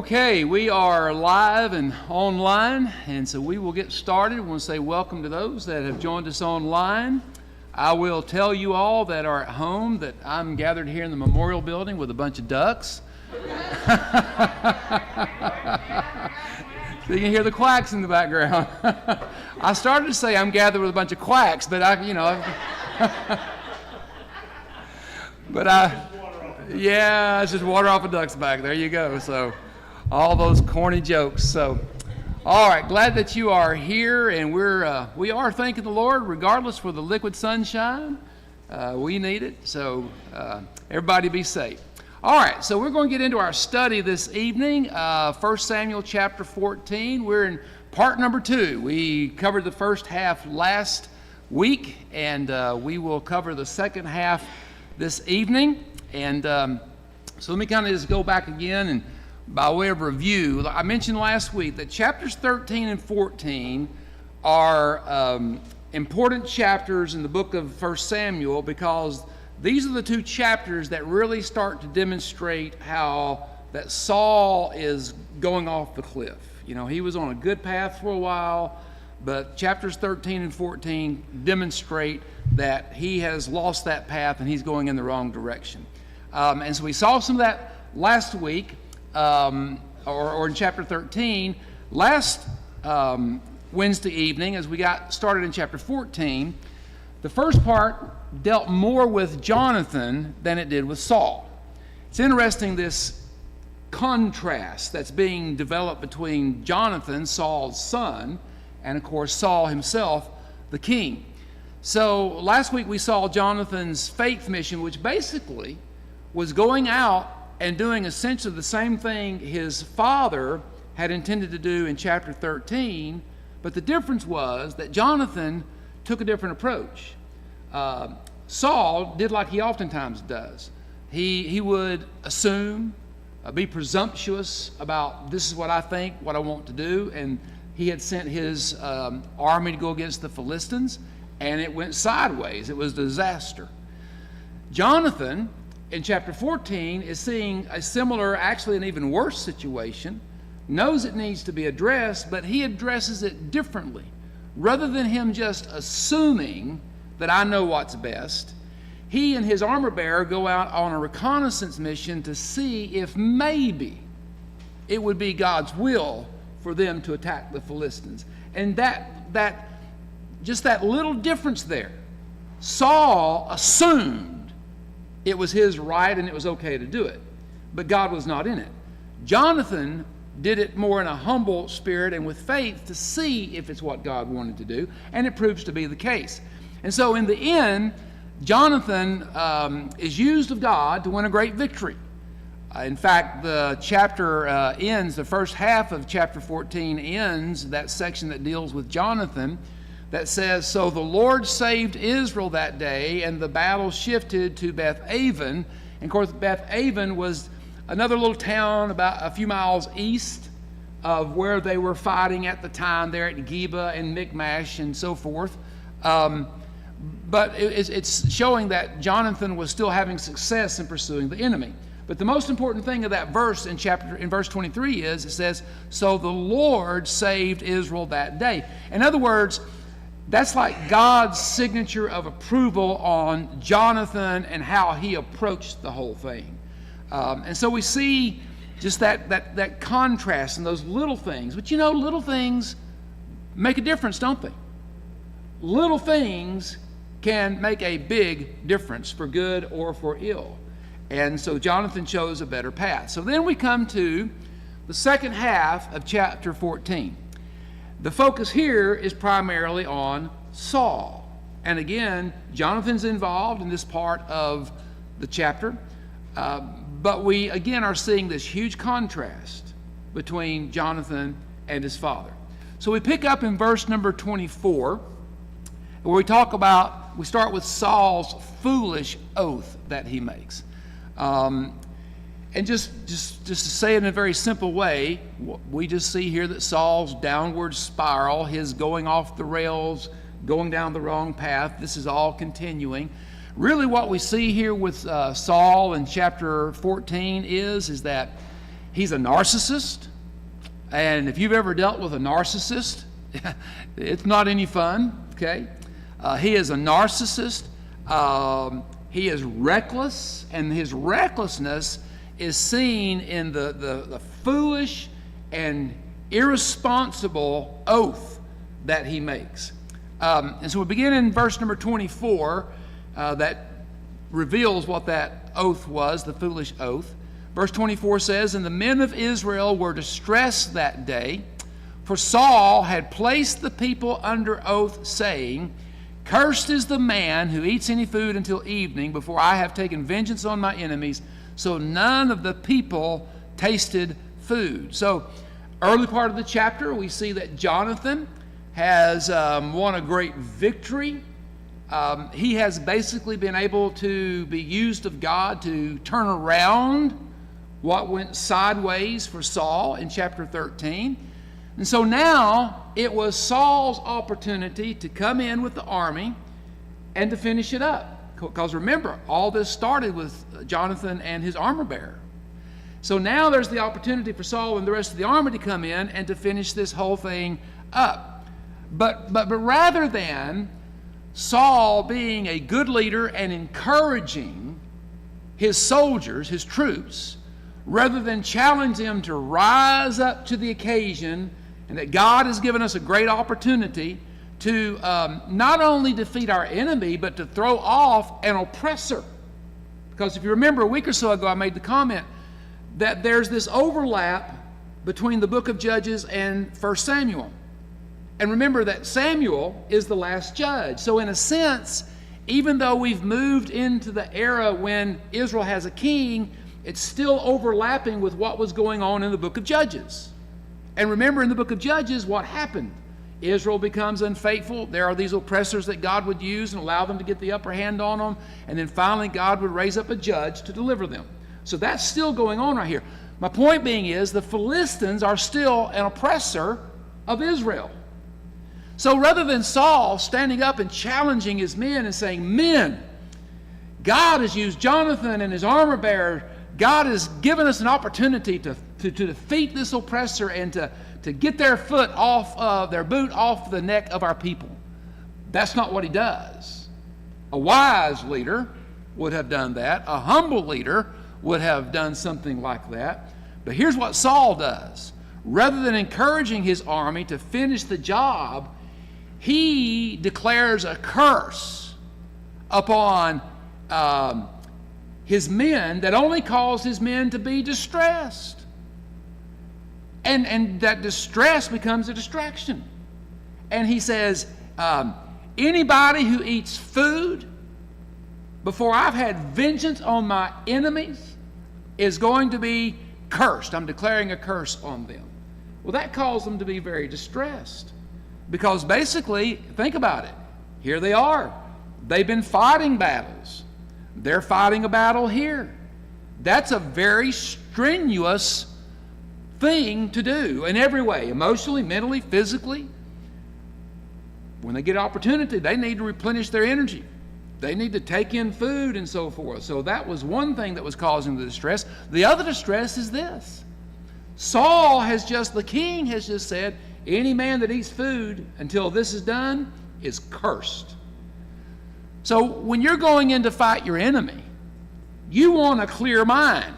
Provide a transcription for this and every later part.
Okay, we are live and online, and so we will get started. I want to say welcome to those that have joined us online. I will tell you all that are at home that I'm gathered here in the Memorial Building with a bunch of ducks. So you can hear the quacks in the background. I started to say I'm gathered with a bunch of quacks, but it's just water off a duck's back. There you go. So all those corny jokes. So, all right, glad that you are here, and we are thanking the Lord regardless for the liquid sunshine. We need it. So everybody be safe. All right, so we're going to get into our study this evening. 1 Samuel chapter 14. We're in part number 2. We covered the first half last week, and we will cover the second half this evening. And so let me kind of just go back again, and by way of review, I mentioned last week that chapters 13 and 14 are important chapters in the book of 1 Samuel, because these are the two chapters that really start to demonstrate how that Saul is going off the cliff. You know, he was on a good path for a while, but chapters 13 and 14 demonstrate that he has lost that path and he's going in the wrong direction. And so we saw some of that last week, or in chapter 13. Last Wednesday evening, as we got started in chapter 14, the first part dealt more with Jonathan than it did with Saul. It's interesting, this contrast that's being developed between Jonathan, Saul's son, and of course Saul himself, the king. So last week we saw Jonathan's faith mission, which basically was going out and doing essentially the same thing his father had intended to do in chapter 13, but the difference was that Jonathan took a different approach. Saul did like he oftentimes does. He would assume, be presumptuous about, this is what I think, what I want to do, and he had sent his army to go against the Philistines, and it went sideways. It was a disaster. Jonathan, in chapter 14, is seeing a similar, actually an even worse situation, knows it needs to be addressed, but he addresses it differently. Rather than him just assuming that I know what's best, he and his armor bearer go out on a reconnaissance mission to see if maybe it would be God's will for them to attack the Philistines. And just that little difference there, Saul assumed it was his right and it was okay to do it, but God was not in it. Jonathan did it more in a humble spirit and with faith to see if it's what God wanted to do, and it proves to be the case. And so in the end, Jonathan is used of God to win a great victory. In fact, the chapter ends, the first half of chapter 14 ends, that section that deals with Jonathan, that says, "So the Lord saved Israel that day, and the battle shifted to Beth-aven." And of course, Beth-aven was another little town about a few miles east of where they were fighting at the time, there at Geba and Michmash and so forth. But it's showing that Jonathan was still having success in pursuing the enemy. But the most important thing of that verse in verse 23 is, it says, "So the Lord saved Israel that day." In other words, that's like God's signature of approval on Jonathan and how he approached the whole thing. And so we see just that contrast and those little things. But you know, little things make a difference, don't they? Little things can make a big difference for good or for ill. And so Jonathan chose a better path. So then we come to the second half of chapter 14. The focus here is primarily on Saul. And again, Jonathan's involved in this part of the chapter. But we, again, are seeing this huge contrast between Jonathan and his father. So we pick up in verse number 24, where we start with Saul's foolish oath that he makes. And just to say it in a very simple way, we just see here that Saul's downward spiral, his going off the rails, going down the wrong path, this is all continuing. Really what we see here with Saul in chapter 14 is that He's a narcissist. And if you've ever dealt with a narcissist, it's not any fun, okay? He is a narcissist. He is reckless, and his recklessness is seen in the foolish and irresponsible oath that he makes. And so we begin in verse number 24, that reveals what that oath was, the foolish oath. Verse 24 says, "And the men of Israel were distressed that day, for Saul had placed the people under oath, saying, 'Cursed is the man who eats any food until evening, before I have taken vengeance on my enemies.' So none of the people tasted food." So early part of the chapter, we see that Jonathan has won a great victory. He has basically been able to be used of God to turn around what went sideways for Saul in chapter 13. And so now it was Saul's opportunity to come in with the army and to finish it up. Because remember, all this started with Jonathan and his armor bearer. So now there's the opportunity for Saul and the rest of the army to come in and to finish this whole thing up. But rather than Saul being a good leader and encouraging his soldiers, his troops, rather than challenge them to rise up to the occasion, and that God has given us a great opportunity to not only defeat our enemy, but to throw off an oppressor. Because if you remember a week or so ago, I made the comment that there's this overlap between the book of Judges and 1 Samuel. And remember that Samuel is the last judge. So in a sense, even though we've moved into the era when Israel has a king, it's still overlapping with what was going on in the book of Judges. And remember, in the book of Judges, what happened? Israel becomes unfaithful. There are these oppressors that God would use and allow them to get the upper hand on them. And then finally, God would raise up a judge to deliver them. So that's still going on right here. My point being is the Philistines are still an oppressor of Israel. So rather than Saul standing up and challenging his men and saying, "Men, God has used Jonathan and his armor bearer. God has given us an opportunity to defeat this oppressor and to get their foot off of their boot off the neck of our people." That's not what he does. A wise leader would have done that. A humble leader would have done something like that. But here's what Saul does. Rather than encouraging his army to finish the job, he declares a curse upon his men that only caused his men to be distressed. And that distress becomes a distraction. And he says, anybody who eats food before I've had vengeance on my enemies is going to be cursed. I'm declaring a curse on them. Well, that caused them to be very distressed. Because basically, think about it. Here they are. They've been fighting battles. They're fighting a battle here. That's a very strenuous thing to do in every way, emotionally, mentally, physically. When they get opportunity, they need to replenish their energy. They need to take in food and so forth. So that was one thing that was causing the distress. The other distress is this. The king has just said, any man that eats food until this is done is cursed. So when you're going in to fight your enemy, you want a clear mind.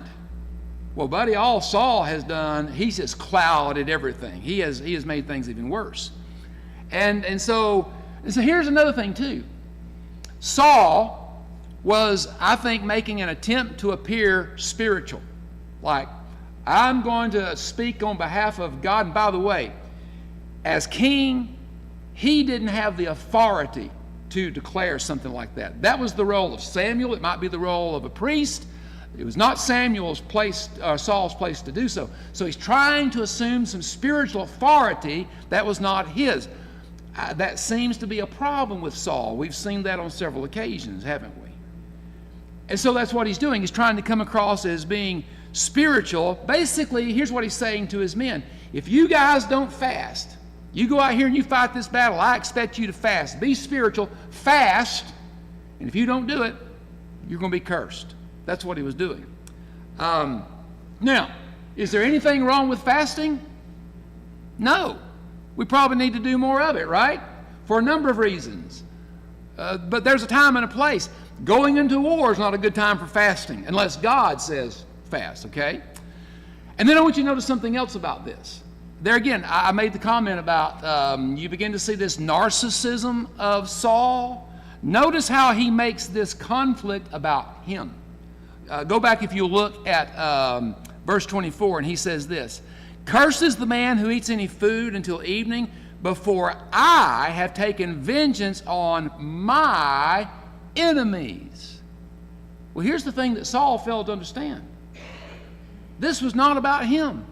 Well, buddy, all Saul has done, he's just clouded everything. He has made things even worse. And so here's another thing too. Saul was, I think, making an attempt to appear spiritual. Like, I'm going to speak on behalf of God. And by the way, as king, he didn't have the authority to declare something like that. That was the role of Samuel. It might be the role of a priest. It was not Saul's place to do so. So he's trying to assume some spiritual authority that was not his. That seems to be a problem with Saul. We've seen that on several occasions, haven't we? And so that's what he's doing. He's trying to come across as being spiritual. Basically, here's what he's saying to his men. If you guys don't fast, you go out here and you fight this battle, I expect you to fast. Be spiritual, fast, and if you don't do it, you're going to be cursed. That's what he was doing. Now, Is there anything wrong with fasting? No. We probably need to do more of it, right? For a number of reasons. But there's a time and a place. Going into war is not a good time for fasting, unless God says fast, okay? And then I want you to notice something else about this. There again, I made the comment about you begin to see this narcissism of Saul. Notice how he makes this conflict about him. Go back if you look at verse 24, and he says this, "Cursed is the man who eats any food until evening, before I have taken vengeance on my enemies." Well, here's the thing that Saul failed to understand. This was not about him.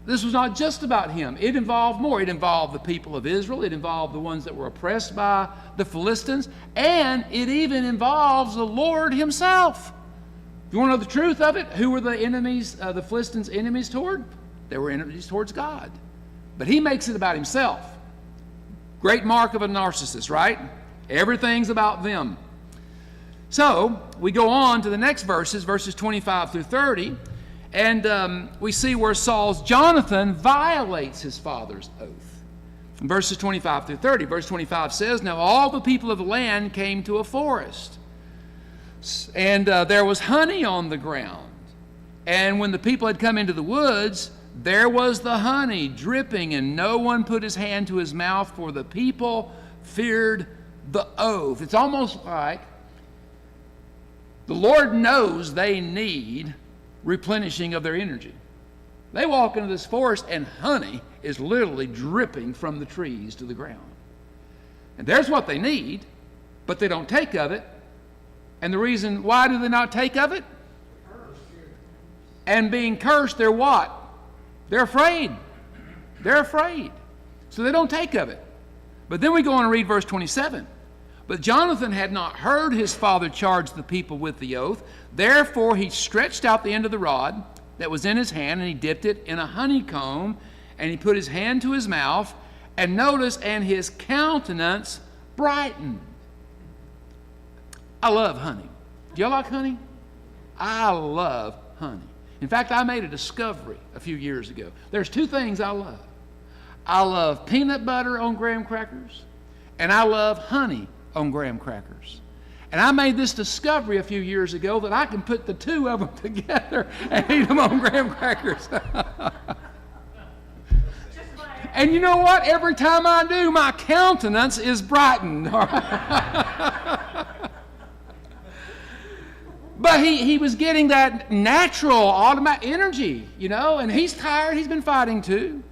This was not just about him. It involved more. It involved the people of Israel. It involved the ones that were oppressed by the Philistines. And it even involves the Lord himself. If you want to know the truth of it, who were the enemies, the Philistines' enemies toward? They were enemies towards God. But he makes it about himself. Great mark of a narcissist, right? Everything's about them. So we go on to the next verses 25 through 30, and we see where Jonathan violates his father's oath. In verses 25 through 30, verse 25 says, "Now all the people of the land came to a forest, and there was honey on the ground. And when the people had come into the woods, there was the honey dripping, and no one put his hand to his mouth, for the people feared the oath." It's almost like the Lord knows they need replenishing of their energy. They walk into this forest, and honey is literally dripping from the trees to the ground. And there's what they need, but they don't take of it. And the reason why do they not take of it? And being cursed, they're what? They're afraid. They're afraid. So they don't take of it. But then we go on and read verse 27. "But Jonathan had not heard his father charge the people with the oath. Therefore he stretched out the end of the rod that was in his hand, and he dipped it in a honeycomb, and he put his hand to his mouth, and notice, and his countenance brightened." I love honey. Do y'all like honey? I love honey. In fact, I made a discovery a few years ago. There's two things I love. I love peanut butter on graham crackers, and I love honey on graham crackers. And I made this discovery a few years ago that I can put the two of them together and eat them on graham crackers. And you know what? Every time I do, my countenance is brightened. But he was getting that natural, automatic energy, you know, and he's tired. He's been fighting too.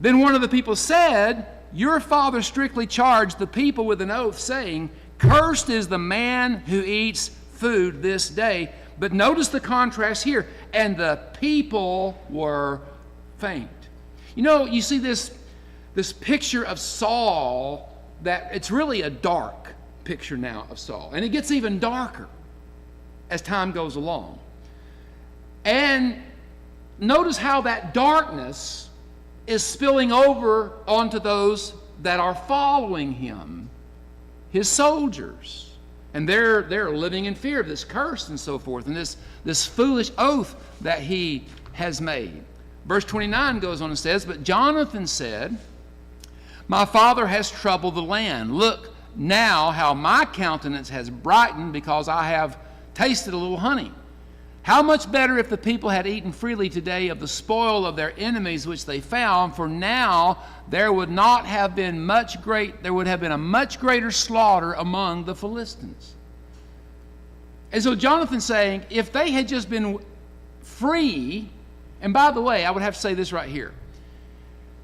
Then one of the people said, "Your father strictly charged the people with an oath, saying, 'Cursed is the man who eats food this day.'" But notice the contrast here. "And the people were faint." You know, you see this picture of Saul, that it's really a dark picture now of Saul. And it gets even darker as time goes along. And notice how that darkness is spilling over onto those that are following him, his soldiers. And they're living in fear of this curse and so forth, and this foolish oath that he has made. Verse 29 goes on and says, "But Jonathan said, 'My father has troubled the land. Look now how my countenance has brightened, because I have tasted a little honey. How much better if the people had eaten freely today of the spoil of their enemies which they found, for now there would have been a much greater slaughter among the Philistines.'" And so Jonathan's saying, if they had just been free, and by the way, I would have to say this right here.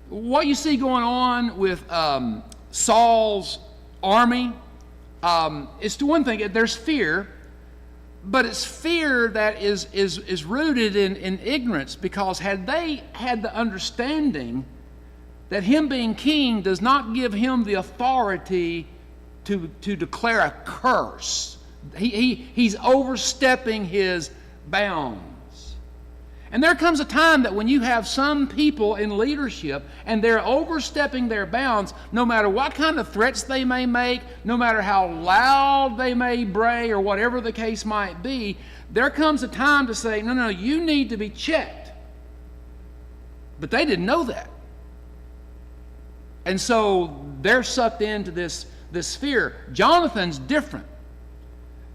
What you see going on with Saul's army is, to one thing, there's fear. But it's fear that is rooted in ignorance, because had they had the understanding that him being king does not give him the authority to declare a curse. He's overstepping his bounds. And there comes a time that when you have some people in leadership and they're overstepping their bounds, no matter what kind of threats they may make, no matter how loud they may bray or whatever the case might be, there comes a time to say, no, you need to be checked. But they didn't know that. And so they're sucked into this fear. Jonathan's different.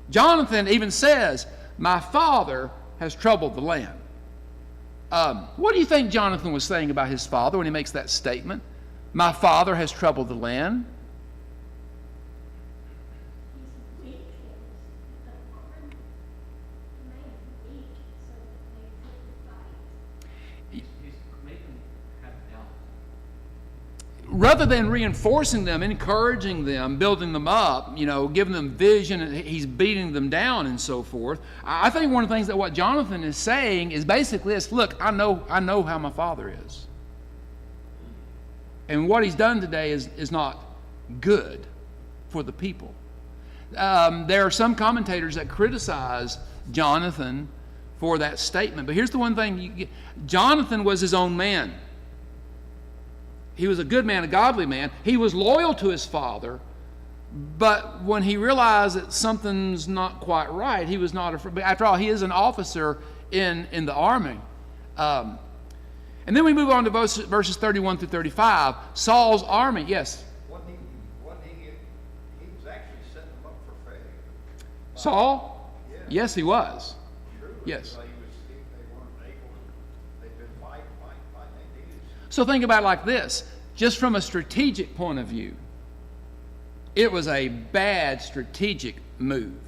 Jonathan even says, my father has troubled the land. What do you think Jonathan was saying about his father when he makes that statement? My father has troubled the land. Rather than reinforcing them, encouraging them, building them up, giving them vision, he's beating them down and so forth. I think one of the things that what Jonathan is saying is basically this: look, I know how my father is. And what he's done today is not good for the people. There are some commentators that criticize Jonathan for that statement. But here's the one thing: Jonathan was his own man. He was a good man, a godly man. He was loyal to his father, but when he realized that something's not quite right, he was not afraid. After all, he is an officer in the army. And then we move on to verses 31 through 35. Saul's army, yes? He was actually setting them up for failure. Saul? Yeah. Yes, he was. True. Yes. So think about it like this. Just from a strategic point of view, it was a bad strategic move.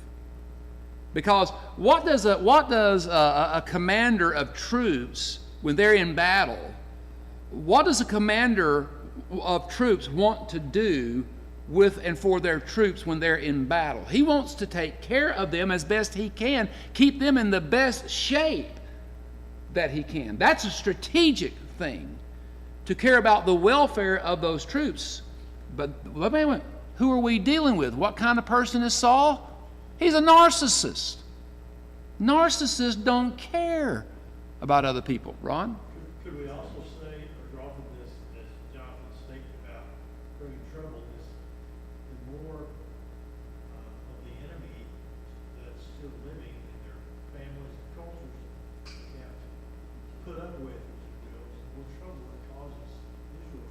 Because what does a commander of troops, when they're in battle, what does a commander of troops want to do with and for their troops when they're in battle? He wants to take care of them as best he can, keep them in the best shape that he can. That's a strategic thing, to care about the welfare of those troops. But wait a minute, who are we dealing with? What kind of person is Saul? He's a narcissist. Narcissists don't care about other people. Ron? Could we also say, or draw from this, as Jonathan's statement about bringing trouble, is the more of the enemy that's still living in their families and cultures have put up with, the more trouble it causes Israel.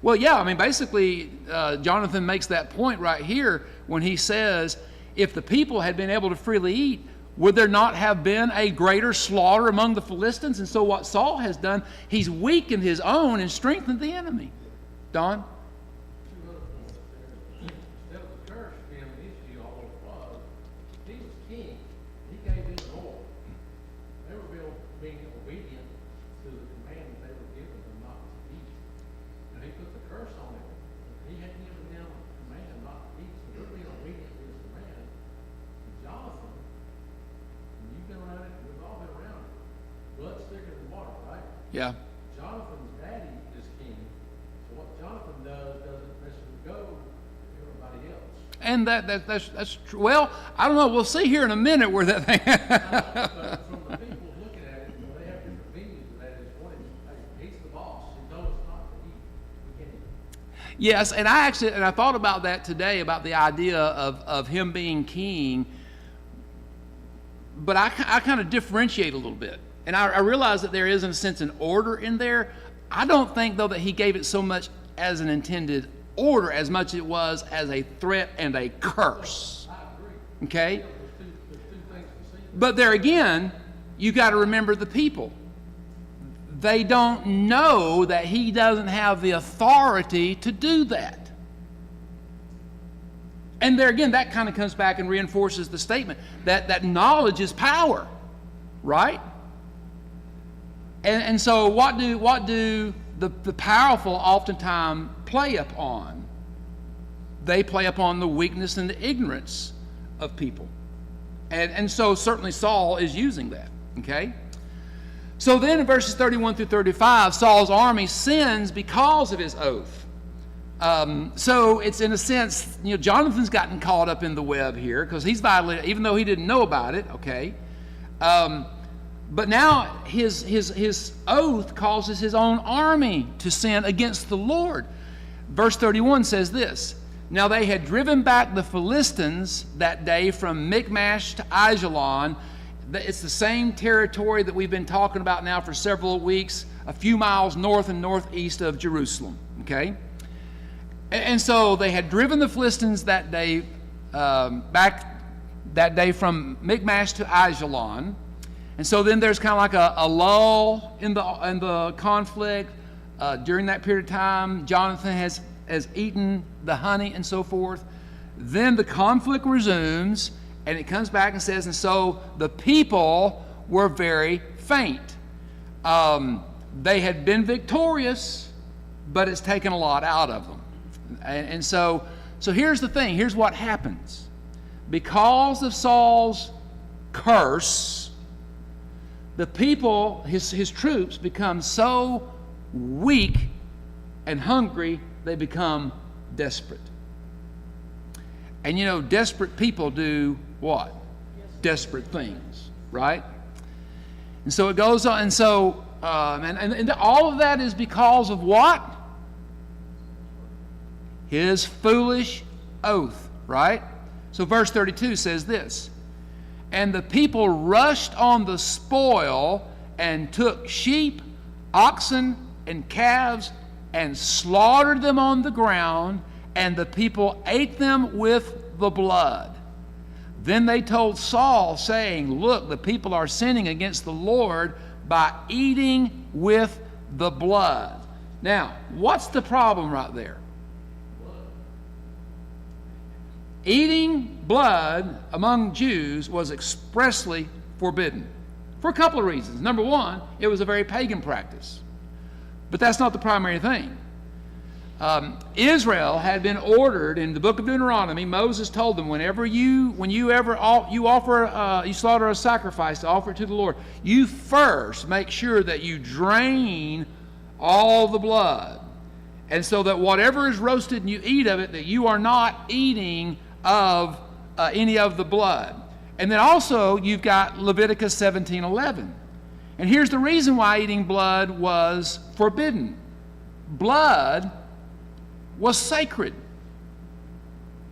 Well, yeah, I mean, basically, Jonathan makes that point right here when he says, if the people had been able to freely eat, would there not have been a greater slaughter among the Philistines? And so what Saul has done, he's weakened his own and strengthened the enemy. Don? Instead of the curse being an issue, although it was, he was king. He gave his order. They were being obedient to the command they were given them not to eat. And he put the curse on them. He hadn't given them a command not to eat, so they're being obedient to his command. And Jonathan, you've been around it, we've all been around it. Blood's thicker than water, right? Yeah. Jonathan's daddy is king. So what Jonathan does doesn't necessarily go to everybody else. And that's true. Well, I don't know. We'll see here in a minute where that thing. But from the people looking at it, they have different opinions of that. Is one is, hey, he's the boss. He knows not to eat. We can't eat. Yes, and I thought about that today, about the idea of him being king. But I kind of differentiate a little bit. And I realize that there is, in a sense, an order in there. I don't think, though, that he gave it so much as an intended order as much as it was as a threat and a curse. I agree. Okay? There's two things to see. But there again, you got to remember the people. They don't know that he doesn't have the authority to do that. And there again, that kind of comes back and reinforces the statement that knowledge is power, right? And so what do the powerful oftentimes play upon? They play upon the weakness and the ignorance of people. And so certainly Saul is using that, okay? So then in verses 31 through 35, Saul's army sins because of his oath. So it's in a sense, Jonathan's gotten caught up in the web here because he's violated, even though he didn't know about it, okay? But now his oath causes his own army to sin against the Lord. Verse 31 says this: Now they had driven back the Philistines that day from Michmash to Aijalon. It's the same territory that we've been talking about now for several weeks, a few miles north and northeast of Jerusalem, okay? And so they had driven the Philistines that day, back that day from Michmash to Ajalon. And so then there's kind of like a lull in the conflict. During that period of time, Jonathan has eaten the honey and so forth. Then the conflict resumes, and it comes back and says, and so the people were very faint. They had been victorious, but it's taken a lot out of them. And so here's the thing. Here's what happens. Because of Saul's curse, the people, his troops, become so weak and hungry, they become desperate. And you know, desperate people do what? Desperate things, right? And so it goes on, and so, and all of that is because of what? His foolish oath, right? So verse 32 says this, and the people rushed on the spoil and took sheep, oxen, and calves and slaughtered them on the ground, and the people ate them with the blood. Then they told Saul, saying, look, the people are sinning against the Lord by eating with the blood. Now, what's the problem right there? Eating blood among Jews was expressly forbidden for a couple of reasons. Number one, it was a very pagan practice. But that's not the primary thing. Israel had been ordered in the book of Deuteronomy. Moses told them, you slaughter a sacrifice to offer it to the Lord, you first make sure that you drain all the blood, and so that whatever is roasted and you eat of it, that you are not eating of any of the blood. And then also you've got Leviticus 17:11. And here's the reason why eating blood was forbidden. Blood was sacred.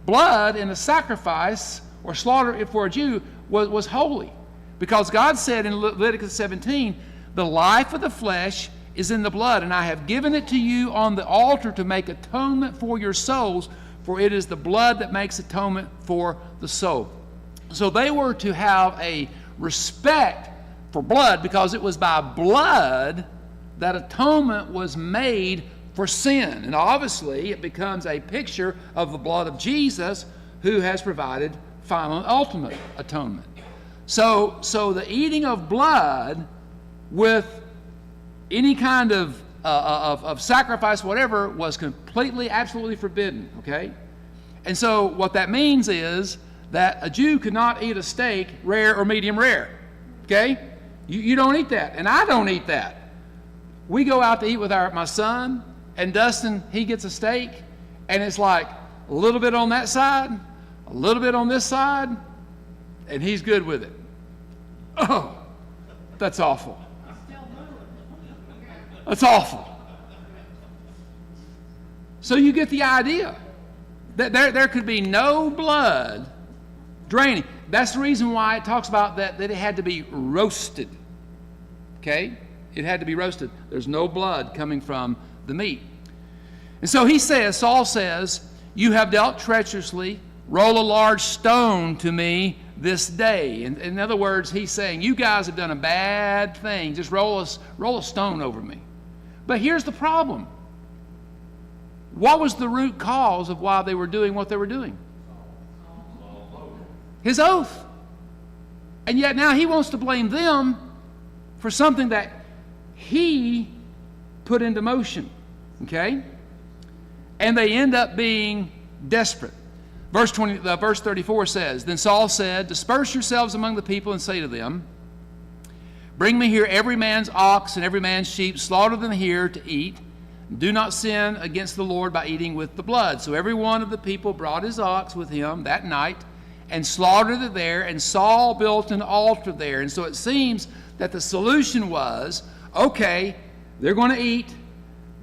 Blood in a sacrifice or slaughter for a Jew was holy. Because God said in Leviticus 17, the life of the flesh is in the blood, and I have given it to you on the altar to make atonement for your souls, for it is the blood that makes atonement for the soul. So they were to have a respect for blood, because it was by blood that atonement was made for sin. And obviously it becomes a picture of the blood of Jesus, who has provided final and ultimate atonement. So the eating of blood with any kind of sacrifice, whatever, was completely, absolutely forbidden, okay? And so what that means is that a Jew could not eat a steak rare or medium rare, okay? You don't eat that, and I don't eat that. We go out to eat with my son, and Dustin, he gets a steak, and it's like a little bit on that side, a little bit on this side, and he's good with it. Oh, that's awful. That's awful. So you get the idea that there could be no blood draining. That's the reason why it talks about that it had to be roasted. Okay? It had to be roasted. There's no blood coming from the meat. And so Saul says, you have dealt treacherously. Roll a large stone to me this day. In other words, he's saying, you guys have done a bad thing. Just roll a stone over me. But here's the problem. What was the root cause of why they were doing what they were doing? His oath. And yet now he wants to blame them for something that he put into motion. Okay? And they end up being desperate. Verse 34 says, then Saul said, disperse yourselves among the people and say to them, bring me here every man's ox and every man's sheep, slaughter them here to eat. Do not sin against the Lord by eating with the blood. So every one of the people brought his ox with him that night and slaughtered it there, and Saul built an altar there. And so it seems that the solution was, okay, they're going to eat,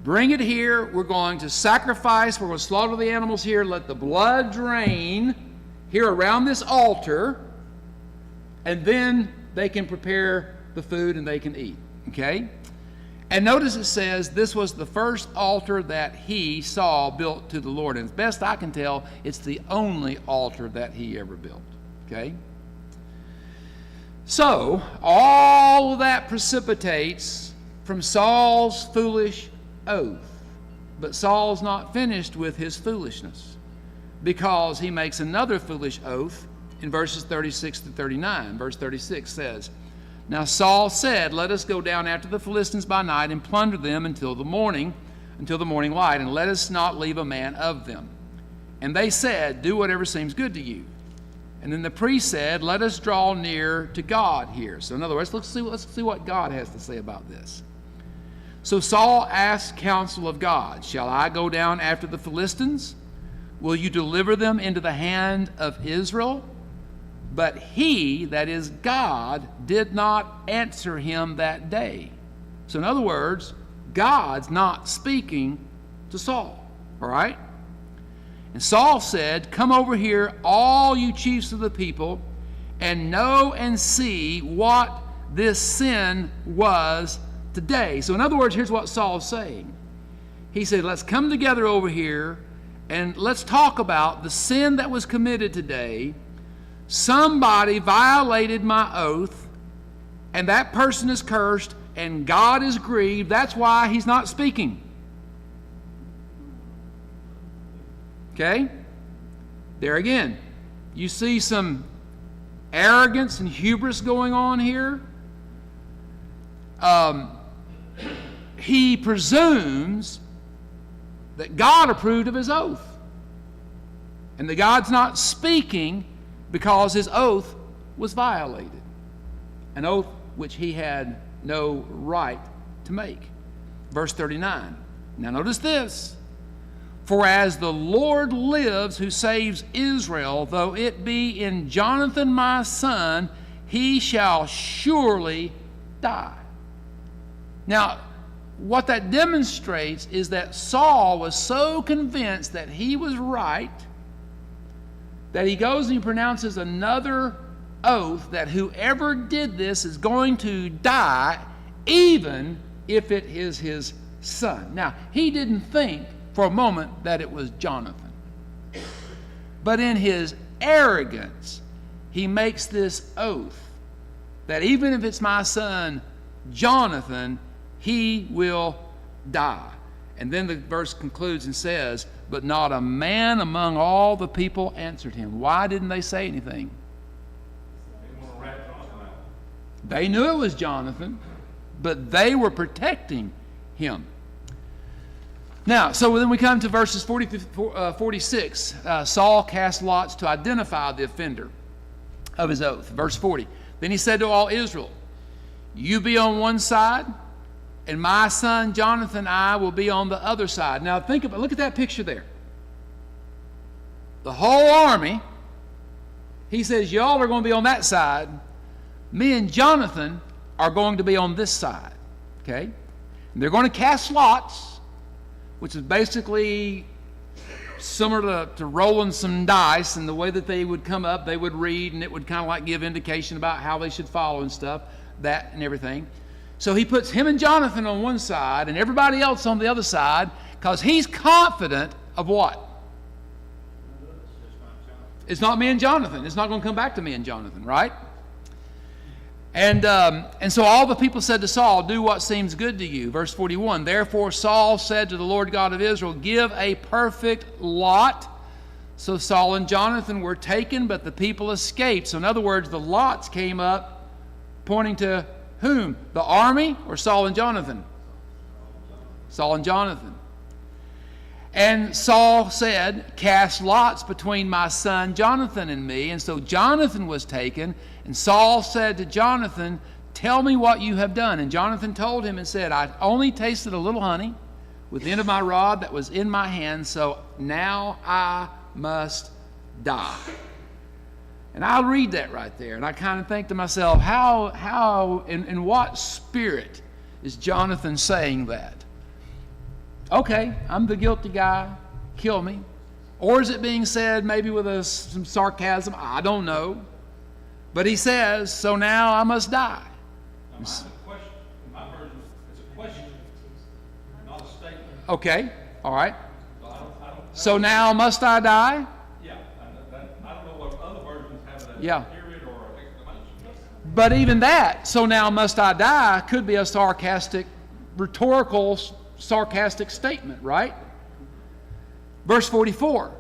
bring it here, we're going to sacrifice, we're going to slaughter the animals here, let the blood drain here around this altar, and then they can prepare the food and they can eat. Okay? And notice it says this was the first altar that he, Saul, built to the Lord. And as best I can tell, it's the only altar that he ever built. Okay? So, all of that precipitates from Saul's foolish oath. But Saul's not finished with his foolishness, because he makes another foolish oath in verses 36 to 39. Verse 36 says, "Now Saul said, let us go down after the Philistines by night and plunder them until the morning light, and let us not leave a man of them. And they said, do whatever seems good to you. And then the priest said, let us draw near to God here." So in other words, let's see what God has to say about this. "So Saul asked counsel of God, shall I go down after the Philistines? Will you deliver them into the hand of Israel? But he," that is God, "did not answer him that day." So in other words, God's not speaking to Saul. All right? "And Saul said, come over here, all you chiefs of the people, and know and see what this sin was today." So in other words, here's what Saul's saying. He said, let's come together over here and let's talk about the sin that was committed today. Somebody violated my oath, and that person is cursed, and God is grieved. That's why he's not speaking. Okay? There again, you see some arrogance and hubris going on here. He presumes that God approved of his oath, and that God's not speaking because his oath was violated, an oath which he had no right to make. Verse 39. Now notice this. "For as the Lord lives who saves Israel, though it be in Jonathan my son, he shall surely die." Now, what that demonstrates is that Saul was so convinced that he was right that he goes and he pronounces another oath that whoever did this is going to die, even if it is his son. Now, he didn't think for a moment that it was Jonathan. But in his arrogance, he makes this oath that even if it's my son Jonathan, he will die. And then the verse concludes and says, "But not a man among all the people answered him." Why didn't they say anything? They knew it was Jonathan, but they were protecting him. Now, so then we come to verses 40 through 46. Saul cast lots to identify the offender of his oath. Verse 40. "Then he said to all Israel, you be on one side, and my son Jonathan and I will be on the other side." Now look at that picture there. The whole army, he says, y'all are going to be on that side. Me and Jonathan are going to be on this side. Okay? And they're going to cast lots, which is basically similar to rolling some dice, and the way that they would come up, they would read, and it would kind of like give indication about how they should follow and stuff, that and everything. So he puts him and Jonathan on one side and everybody else on the other side, because he's confident of what? It's not me and Jonathan. It's not going to come back to me and Jonathan, right? And so all the people said to Saul, "Do what seems good to you." Verse 41, "Therefore Saul said to the Lord God of Israel, give a perfect lot." So Saul and Jonathan were taken, but the people escaped. So in other words, the lots came up pointing to whom? The army or Saul and Jonathan? Saul and Jonathan. "And Saul said, cast lots between my son Jonathan and me. And so Jonathan was taken. And Saul said to Jonathan, tell me what you have done. And Jonathan told him and said, I only tasted a little honey with the end of my rod that was in my hand, so now I must die." And I read that right there, and I kind of think to myself, how in what spirit is Jonathan saying that? Okay, I'm the guilty guy, kill me. Or is it being said maybe with some sarcasm? I don't know. But he says, so now I must die. Now, mine's a question. In my version, it's a question, not a statement. Okay, all right. So I don't So now must I die? yeah, I don't know what other versions have it as Yeah. a period or an exclamation. But even that, so now must I die, could be a sarcastic, rhetorical, sarcastic statement, right? Verse 44.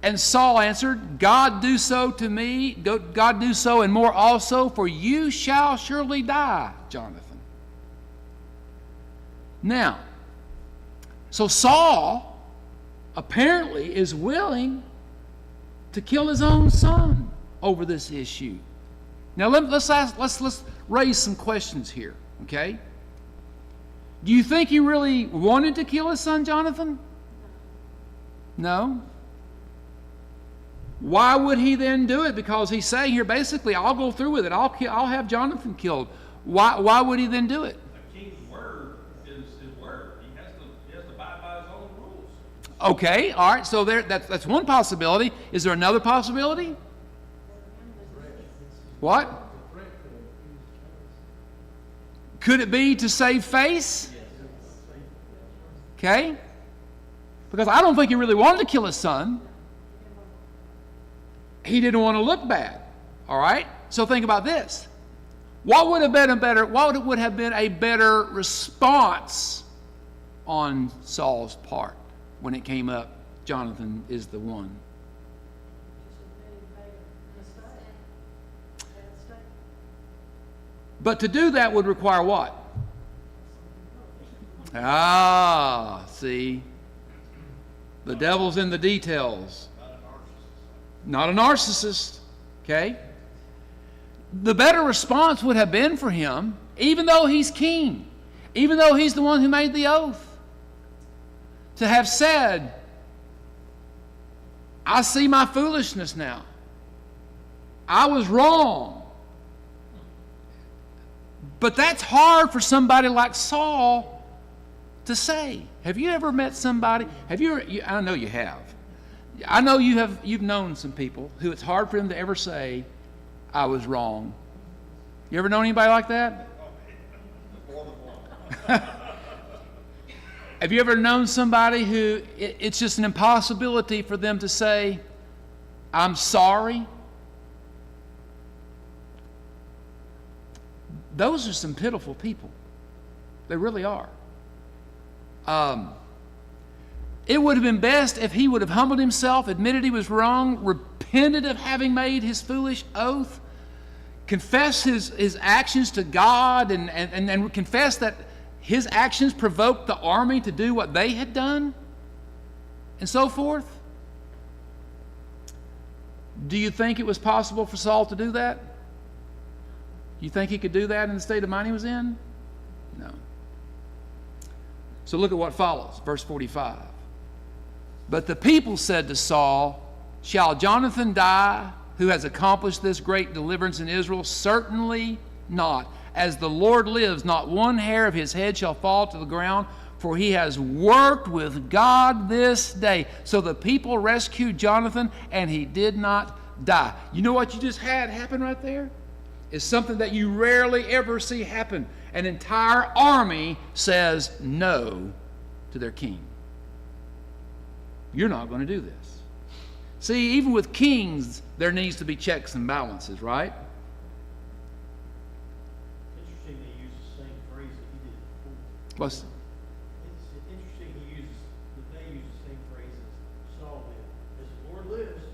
And Saul answered, God do so to me, God do so and more also, for you shall surely die, Jonathan. Now, so Saul apparently is willing to kill his own son over this issue. Now let's raise some questions here, okay? Do you think he really wanted to kill his son Jonathan? No. Why would he then do it? Because he's saying here basically, I'll go through with it. I'll have Jonathan killed. Why would he then do it? A king's word is his word. He has to abide by his own rules. Okay, all right. So that's one possibility. Is there another possibility? What? Could it be to save face? Okay. Because I don't think he really wanted to kill his son. He didn't want to look bad. All right? So think about this. What would have been a better response on Saul's part when it came up, Jonathan is the one? But to do that would require what? See. The devil's in the details. Not a narcissist. Okay? The better response would have been for him, even though he's king, even though he's the one who made the oath, to have said, I see my foolishness now. I was wrong. But that's hard for somebody like Saul to say. Have you ever met somebody? I know you have. I know you've known some people who it's hard for them to ever say, I was wrong. You ever known anybody like that? Have you ever known somebody who it's just an impossibility for them to say, I'm sorry? Those are some pitiful people. They really are. It would have been best if he would have humbled himself, admitted he was wrong, repented of having made his foolish oath, confessed his actions to God, and confessed that his actions provoked the army to do what they had done, and so forth. Do you think it was possible for Saul to do that? You think he could do that in the state of mind he was in? No. So look at what follows, verse 45. But the people said to Saul, shall Jonathan die, who has accomplished this great deliverance in Israel? Certainly not. As the Lord lives, not one hair of his head shall fall to the ground, for he has worked with God this day. So the people rescued Jonathan, and he did not die. You know what you just had happen right there? Is something that you rarely ever see happen. An entire army says no to their king. You're not going to do this. See, even with kings, there needs to be checks and balances, right? Interesting they use the same phrase that he did before. What's, It's interesting that they use the same phrase as Saul did. As the Lord lives, this is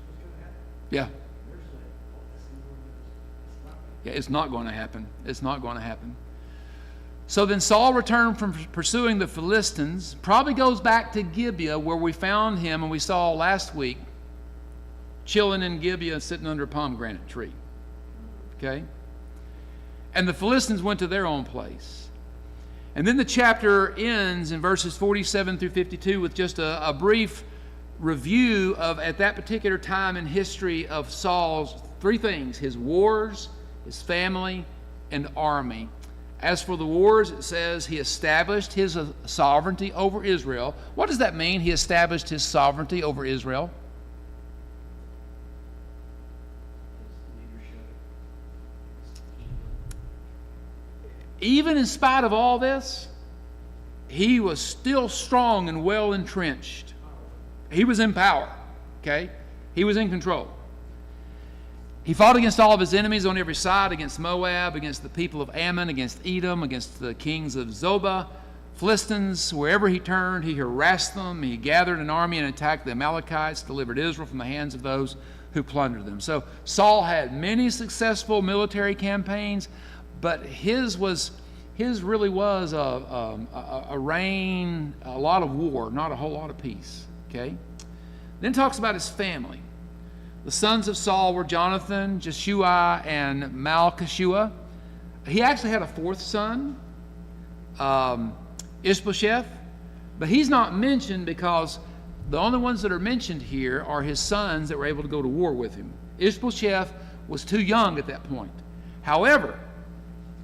what's going to happen. yeah. They're saying, oh, that's the Lord lives. It's not. Yeah, it's not going to happen. It's not going to happen. So then Saul returned from pursuing the Philistines, probably goes back to Gibeah where we found him and we saw last week, chilling in Gibeah sitting under a pomegranate tree. Okay? And the Philistines went to their own place. And then the chapter ends in verses 47 through 52 with just a brief review of, at that particular time in history, of Saul's three things: his wars, his family, and army. As for the wars, it says he established his sovereignty over Israel. What does that mean, he established his sovereignty over Israel? even in spite of all this, he was still strong and well entrenched. He was in power, okay? He was in control. He fought against all of his enemies on every side, against Moab, against the people of Ammon, against Edom, against the kings of Zobah, Philistines. Wherever he turned, he harassed them. He gathered an army and attacked the Amalekites, delivered Israel from the hands of those who plundered them. So Saul had many successful military campaigns, but his really was a reign, a lot of war, not a whole lot of peace. Okay? Then talks about his family. The sons of Saul were Jonathan, Jeshua, and Malchishua. He actually had a fourth son, Ishbosheth, but he's not mentioned because the only ones that are mentioned here are his sons that were able to go to war with him. Ishbosheth was too young at that point. However,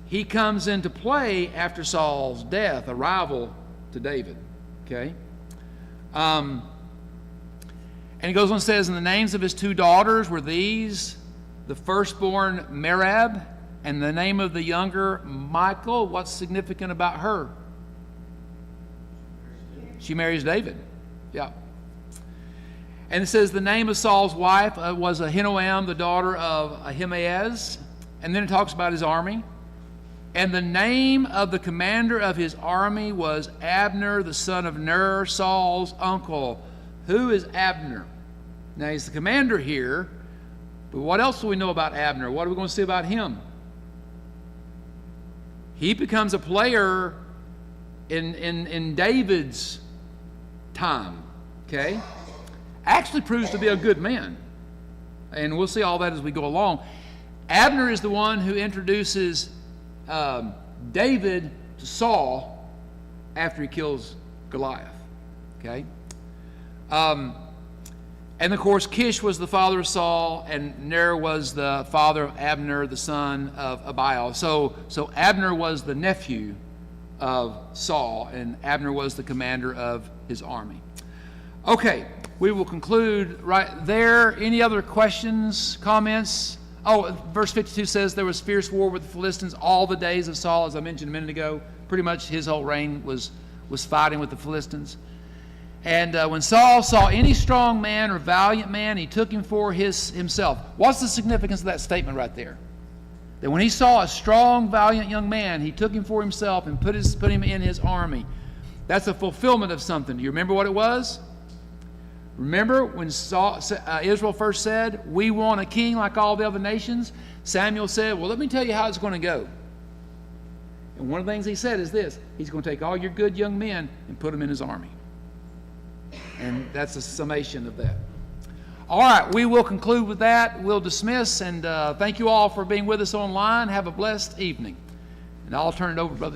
he comes into play after Saul's death, a rival to David. Okay? And he goes on and says, and the names of his two daughters were these, the firstborn Merab, and the name of the younger Michal. What's significant about her? She marries David. Yeah. And it says the name of Saul's wife was Ahinoam, the daughter of Ahimaaz. And then it talks about his army. And the name of the commander of his army was Abner, the son of Ner, Saul's uncle. Who is Abner? Now, he's the commander here, but what else do we know about Abner? What are we going to see about him? He becomes a player in David's time, okay? Actually proves to be a good man, and we'll see all that as we go along. Abner is the one who introduces David to Saul after he kills Goliath, okay? And of course, Kish was the father of Saul, and Ner was the father of Abner, the son of Abiel. So Abner was the nephew of Saul, and Abner was the commander of his army. Okay, we will conclude right there. Any other questions, comments? Oh, verse 52 says there was fierce war with the Philistines all the days of Saul, as I mentioned a minute ago. Pretty much his whole reign was fighting with the Philistines. And when Saul saw any strong man or valiant man, he took him for himself. What's the significance of that statement right there? That when he saw a strong, valiant young man, he took him for himself and put him in his army. That's a fulfillment of something. Do you remember what it was? Remember when Israel first said, we want a king like all the other nations? Samuel said, well, let me tell you how it's going to go. And one of the things he said is this: he's going to take all your good young men and put them in his army. And that's a summation of that. All right, we will conclude with that. We'll dismiss, and thank you all for being with us online. Have a blessed evening. And I'll turn it over to Brother